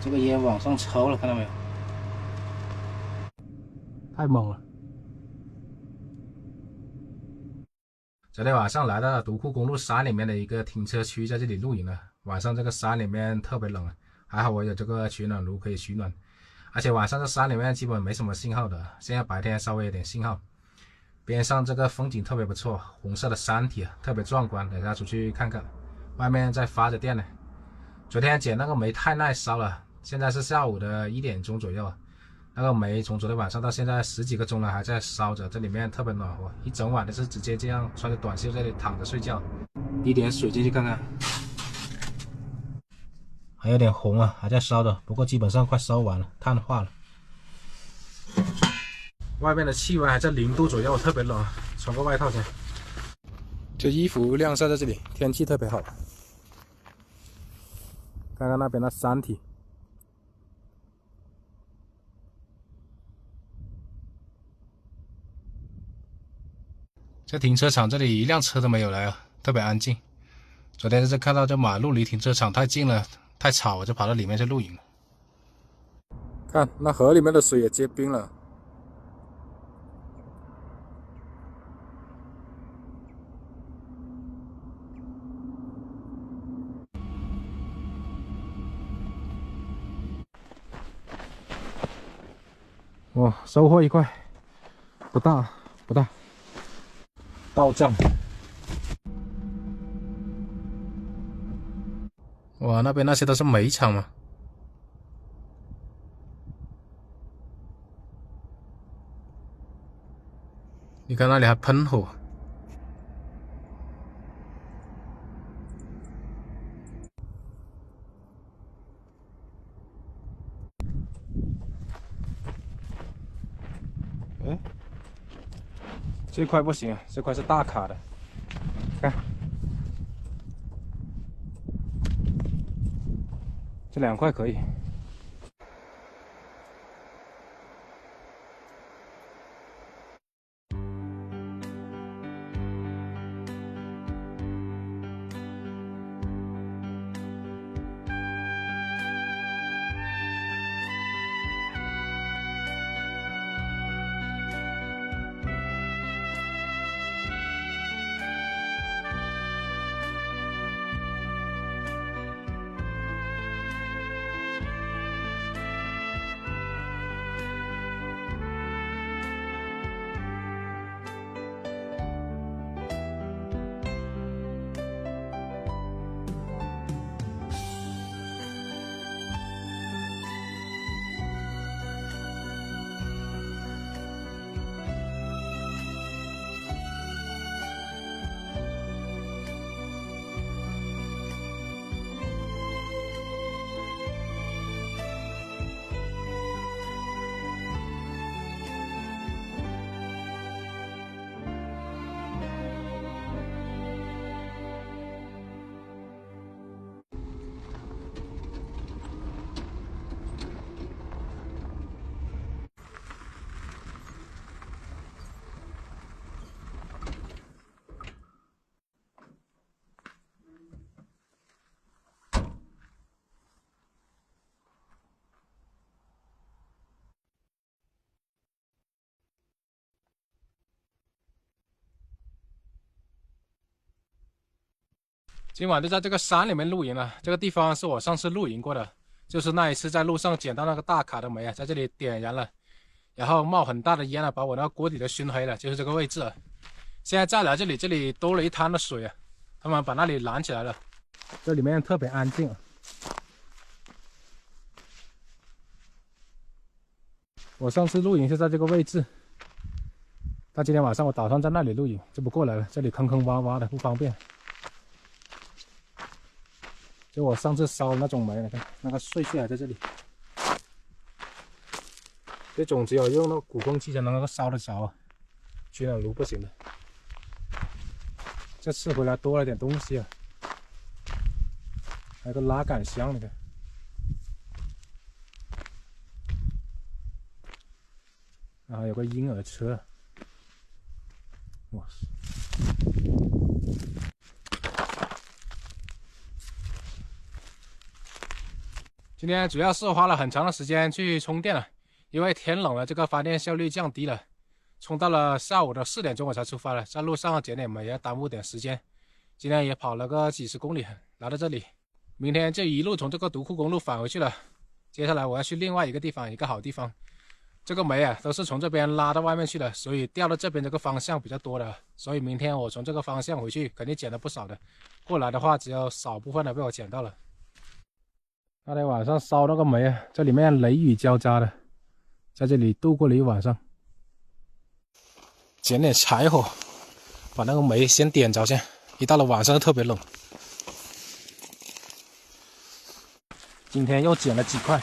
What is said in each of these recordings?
这个烟往上抽了，看到没有？太猛了！昨天晚上来到独库公路山里面的一个停车区，在这里露营了。晚上这个山里面特别冷，还好我有这个取暖炉可以取暖。而且晚上这山里面基本没什么信号的，现在白天稍微有点信号。边上这个风景特别不错，红色的山体特别壮观，等下出去看看。外面在发着电呢。昨天捡那个煤太耐烧了，现在是下午的1点钟左右，那个煤从昨天晚上到现在10几个钟了，还在烧着，这里面特别暖和，一整晚的是直接这样穿着短袖在这里躺着睡觉。滴点水进去看看，还有点红啊，还在烧着，不过基本上快烧完了，碳化了。外面的气温还在0度左右，特别冷，穿个外套先。这衣服晾晒在这里，天气特别好。看看那边的山体，这停车场这里一辆车都没有来啊，特别安静。昨天是看到这马路离停车场太近了，太吵，我就跑到里面去露营了。看那河里面的水也结冰了。哇，收获一块，不大不大，到账。哇，那边那些都是煤厂吗？你看那里还喷火。哎，这块不行啊，这块是大卡的，看。这2块可以。今晚就在这个山里面露营了。这个地方是我上次露营过的，就是那一次在路上捡到那个大卡的煤啊，在这里点燃了，然后冒很大的烟啊，把我那个锅底都熏黑了，就是这个位置。现在再来这里，这里多了一滩的水啊，他们把那里拦起来了。这里面特别安静。我上次露营是在这个位置，但今天晚上我打算在那里露营，就不过来了，这里坑坑洼洼的不方便。就我上次烧的那种煤，你看那个碎屑还在这里。这种只有用那个鼓风机才能够烧得着啊，取暖炉不行的。这次回来多了点东西啊，还有个拉杆箱，你看。然后有个婴儿车，哇塞！今天主要是花了很长的时间去充电了，因为天冷了，这个发电效率降低了。充到了下午的4点钟我才出发了，在路上捡点煤也耽误点时间。今天也跑了个几十公里来到这里，明天就一路从这个独库公路返回去了。接下来我要去另外一个地方，一个好地方。这个煤都是从这边拉到外面去的，所以掉到这边这个方向比较多的，所以明天我从这个方向回去肯定捡了不少的。过来的话只有少部分的被我捡到了。那天晚上烧那个煤这里面雷雨交加的，在这里度过了一晚上。捡点柴火，把那个煤先点着先。一到了晚上特别冷。今天又捡了几块，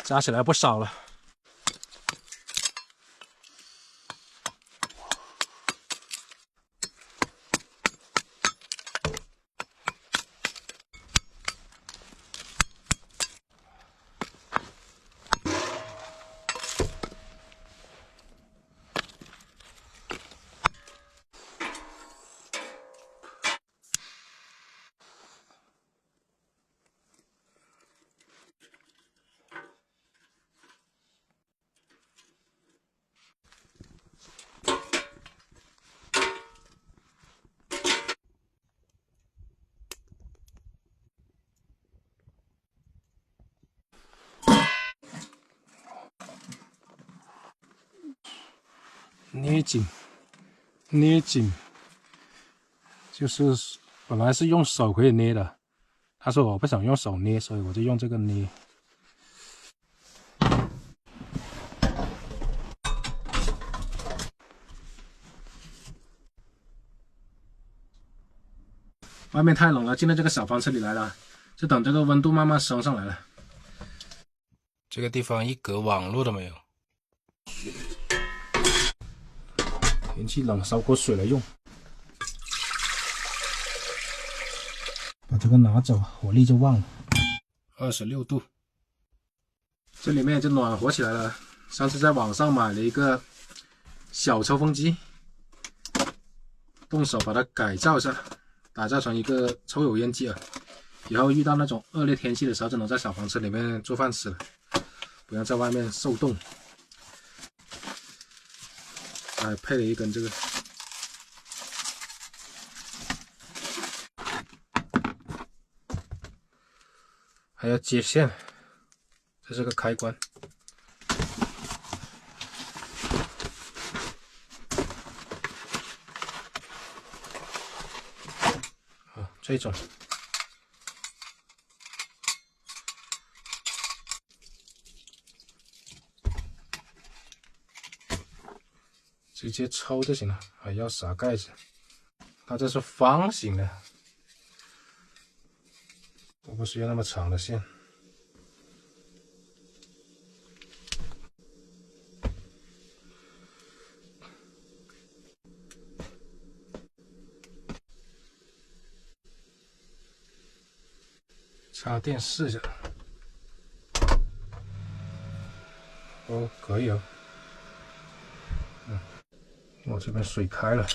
加起来不少了。捏紧，捏紧，就是本来是用手可以捏的，他说我不想用手捏，所以我就用这个捏。外面太冷了，进到这个小房车里来了，就等这个温度慢慢升上来了。这个地方一格网络都没有。天气冷，烧锅水来用。把这个拿走，火力就旺了。26度，这里面就暖和起来了。上次在网上买了一个小抽风机，动手把它改造一下，打造成一个抽油烟机啊。以后遇到那种恶劣天气的时候，就能在小房车里面做饭吃了，不要在外面受冻。还配了一根这个，还要接线，这是个开关。这种直接抽就行了，还要撒盖子。它这是方形的，我不需要那么长的线。插电试一下，哦，可以哦。我这边水开了。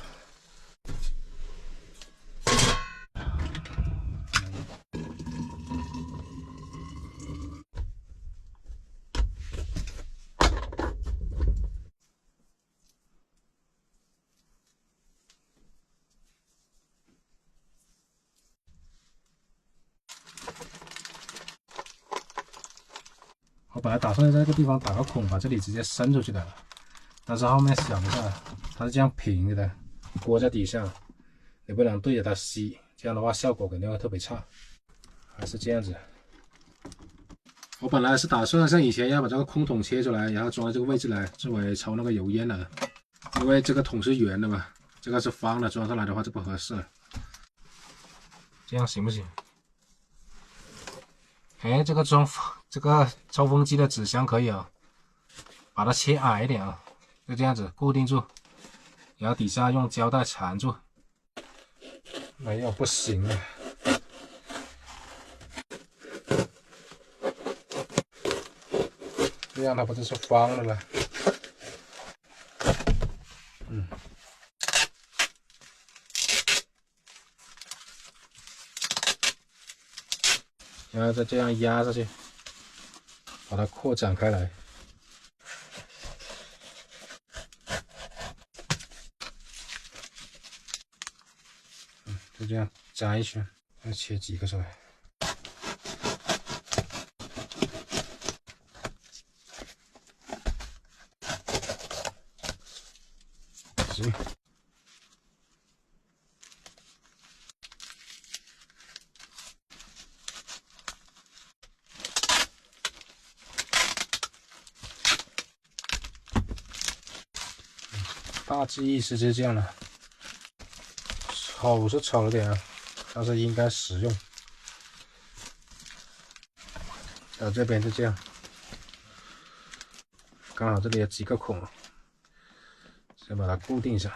我本来打算在这个地方打个孔，把这里直接伸出去的，但是后面想一下，它是这样平着的，锅在底下，你不能对着它吸，这样的话效果肯定会特别差，还是这样子。我本来是打算像以前要把这个空桶切出来，然后装在这个位置来作为抽那个油烟的，因为这个桶是圆的嘛，这个是方的，装上来的话就不合适了。这样行不行？哎，这个抽风机的纸箱可以啊，把它切矮一点啊，就这样子固定住，然后底下用胶带缠住。没有，不行啊。这样它不就是方的了？然后后再这样压下去，把它扩展开来。就这样扎一圈，再切几个出来。行。大致意思就是这样了。丑是丑了点啊，但是应该实用。到这边就这样，刚好这里有几个孔，先把它固定上。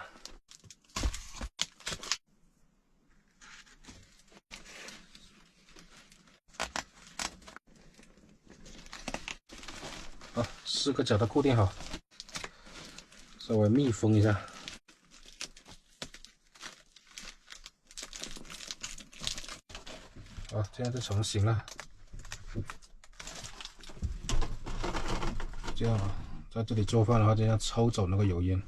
好，4个角都固定好，稍微密封一下。好，这样就成型了。这样啊，在这里做饭的话，这样抽走那个油烟。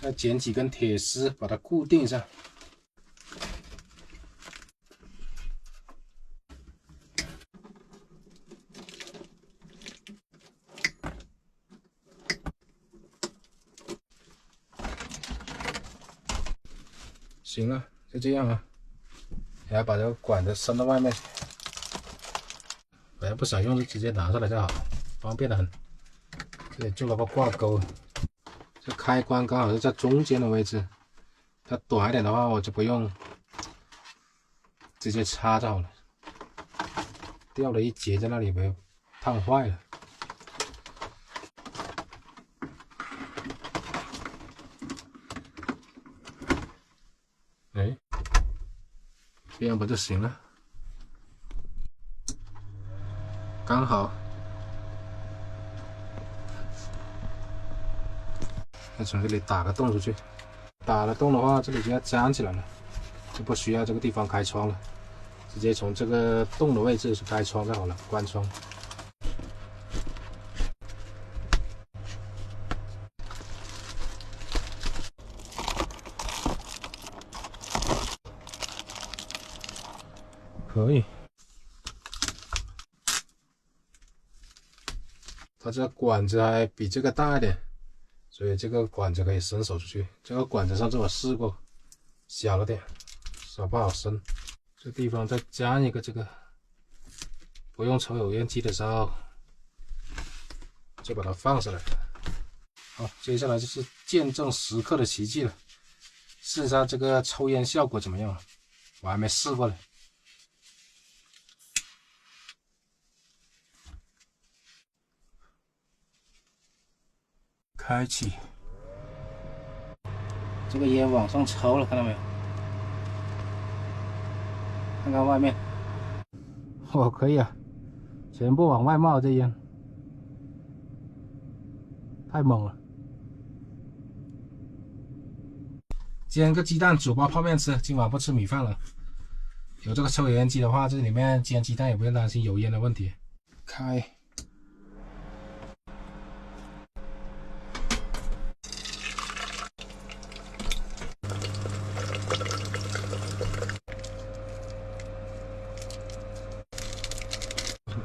再剪几根铁丝，把它固定上。行了，就这样啊。还要把这个管子伸到外面。本来不想用，就直接拿出来就好，方便的很。这里做了个挂钩，这开关刚好是在中间的位置。它短一点的话，我就不用，直接插就好了。掉了一节在那里，被烫坏了。哎，这样不就行了？刚好。再从这里打个洞出去，打了洞的话，这里就要粘起来了，就不需要这个地方开窗了，直接从这个洞的位置去开窗就好了，关窗。可以。它这个管子还比这个大一点，所以这个管子可以伸手出去。这个管子上次我试过，小了点，手不好伸。这地方再加一个这个，不用抽油烟机的时候，就把它放上来。好，接下来就是见证时刻的奇迹了，试一下这个抽烟效果怎么样？我还没试过呢。开启，这个烟往上抽了，看到没有？看看外面，哦，可以啊，全部往外冒，这烟太猛了。煎个鸡蛋，煮包泡面吃，今晚不吃米饭了。有这个抽油烟机的话，这里面煎鸡蛋也不用担心油烟的问题。开。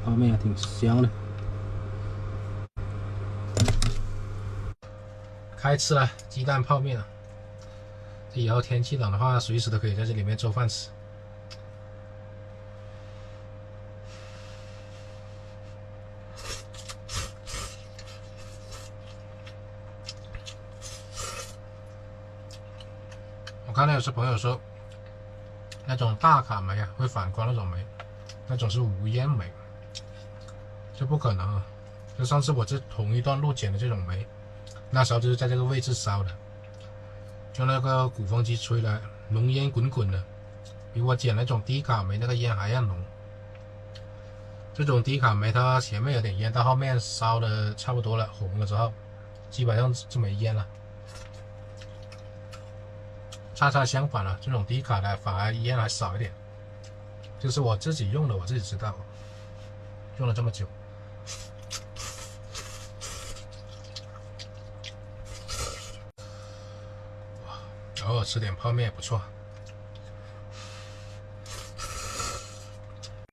泡面还挺香的。开吃了鸡蛋泡面了。这以后天气冷的话，随时都可以在这里面做饭吃。我看到有些朋友说，那种大卡煤啊会反光那种煤，那种是无烟煤。这不可能啊！就上次我这同一段路捡的这种煤，那时候就是在这个位置烧的，就那个鼓风机吹来，浓烟滚滚的，比我捡那种低卡煤那个烟还要浓。这种低卡煤它前面有点烟，到后面烧的差不多了，红了之后，基本上就没烟了。恰恰相反了，这种低卡的反而烟还少一点。就是我自己用的，我自己知道，用了这么久。偶尔吃点泡面也不错。